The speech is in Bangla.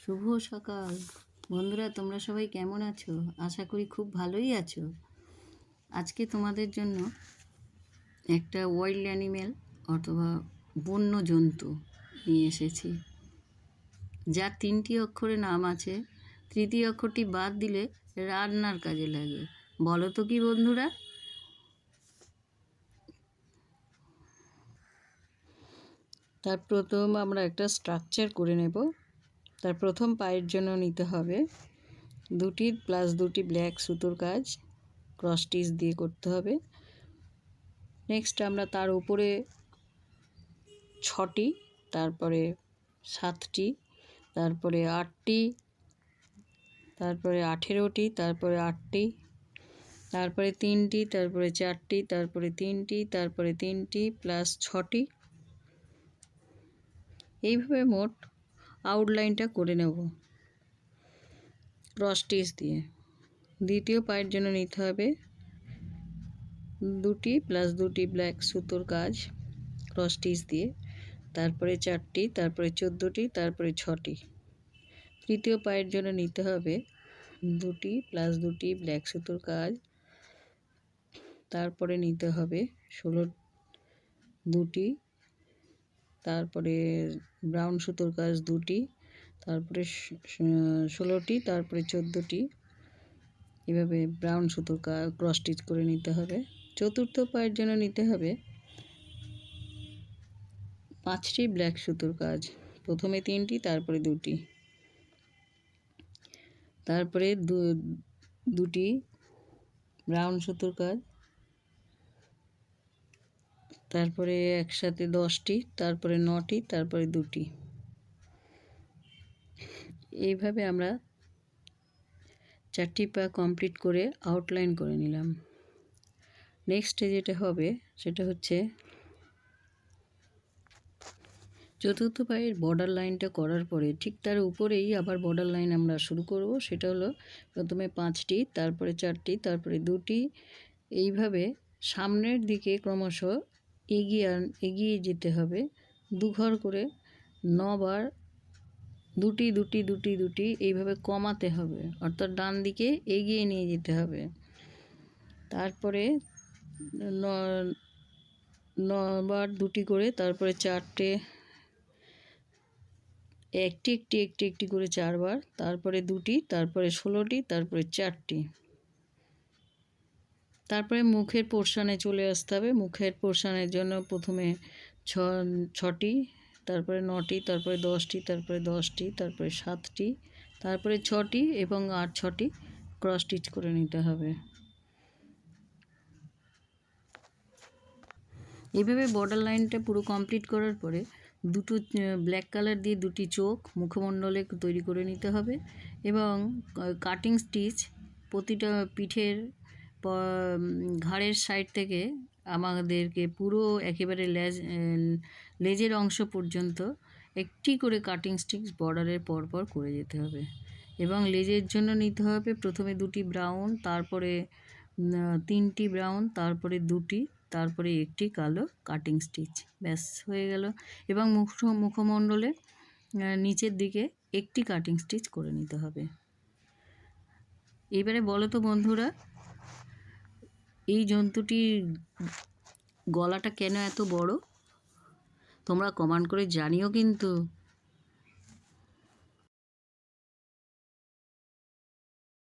শুভ সকাল বন্ধুরা, তোমরা সবাই কেমন আছো? আশা করি খুব ভালোই আছো। আজকে তোমাদের জন্য একটা ওয়াইল্ড অ্যানিমেল অথবা বন্য জন্তু নিয়ে এসেছি, যার 3টি অক্ষরে নাম আছে। তৃতীয় অক্ষরটি বাদ দিলে রান্নার কাজে লাগে। বলো তো কি বন্ধুরা? তার প্রথম আমরা একটা স্ট্রাকচার করে নেব। তার প্রথম পায়ের জন্য নিতে হবে 2টি প্লাস 2টি ব্ল্যাক সুতোর কাজ, ক্রস স্টিচ দিয়ে করতে হবে। নেক্সট আমরা তার উপরে 6টি, তারপরে 7টি, তারপরে 8টি, তারপরে 18টি, তারপরে 8টি, তারপরে 3টি, তারপরে 4টি, তারপরে 3টি, তারপরে 3টি প্লাস 6টি, এইভাবে মোট আউটলাইনটা করে নেব ক্রস স্টিচ দিয়ে। দ্বিতীয় পায়ের জন্য নিতে হবে 2টি প্লাস 2টি ব্ল্যাক সুতোর কাজ, ক্রস স্টিচ দিয়ে, তারপরে 4টি, তারপরে 14টি, তারপরে 6টি। তৃতীয় পায়ের জন্য নিতে হবে 2টি প্লাস 2টি ব্ল্যাক সুতোর কাজ, তারপরে নিতে হবে 2টি, তারপরে ব্রাউন সুতোর কাজ 2টি, তারপরে 16টি, তারপরে 14টি, এভাবে ব্রাউন সুতোর কাজ ক্রস স্টিচ করে নিতে হবে। চতুর্থ পায়ের জন্য নিতে হবে 5টি ব্ল্যাক সুতোর কাজ, প্রথমে 3টি, তারপরে 2টি, তারপরে 2টি ব্রাউন সুতোর কাজ, তারপরে একসাথে 10টি, তারপরে 9টি, তারপরে 2টি। এইভাবে আমরা 4টি পা কমপ্লিট করে আউটলাইন করে নিলাম। নেক্সট যেটা হবে সেটা হচ্ছে চতুর্থ পায়ের বর্ডার লাইনটা করার পরে ঠিক তার উপরেই আবার বর্ডার লাইন আমরা শুরু করব। সেটা হলো প্রথমে 5টি, তারপরে 4টি, তারপরে 2টি, এইভাবে সামনের দিকে ক্রমশ এগিয়ে যেতে হবে। 2 ঘর করে 9 বার 2টি 2টি 2টি 2টি এইভাবে কমাতে হবে, অর্থাৎ ডান দিকে এগিয়ে নিয়ে যেতে হবে। তারপরে 9 বার 2টি করে, তারপরে 4টে, একটি একটি একটি একটি করে 4 বার, তারপরে 2টি, তারপরে 16টি, তারপরে 4টি। তারপরে মুখের পোর্শনে চলে আসতে হবে। মুখের পোর্শনের জন্য প্রথমে 6টি, তারপরে 9টি, তারপরে 10টি, তারপরে 10টি, তারপরে 7টি, তারপরে 6টি এবং আর 6টি ক্রস স্টিচ করে নিতে হবে। এইভাবে বর্ডার লাইনটা পুরো কমপ্লিট করার পরে দুটো ব্ল্যাক কালার দিয়ে 2টি চোখ মুখমণ্ডলে তৈরি করে নিতে হবে এবং কাটিং স্টিচ প্রতিটা পিঠের ঘাড়ের সাইড থেকে আমাদেরকে পুরো একেবারে লেজের অংশ পর্যন্ত একটি করে কাটিং স্টিচ বর্ডারের পরপর করে যেতে হবে। এবং লেজের জন্য নিতে হবে প্রথমে 2টি ব্রাউন, তারপরে 3টি ব্রাউন, তারপরে 2টি, তারপরে একটি কালো কাটিং স্টিচ। ব্যাস হয়ে গেল। এবং মুখমণ্ডলে নিচের দিকে একটি কাটিং স্টিচ করে নিতে হবে। এবারে বলো তো বন্ধুরা, এই জন্তুটির গলাটা কেন এত বড়? তোমরা কমেন্ট করে জানিও কিন্তু।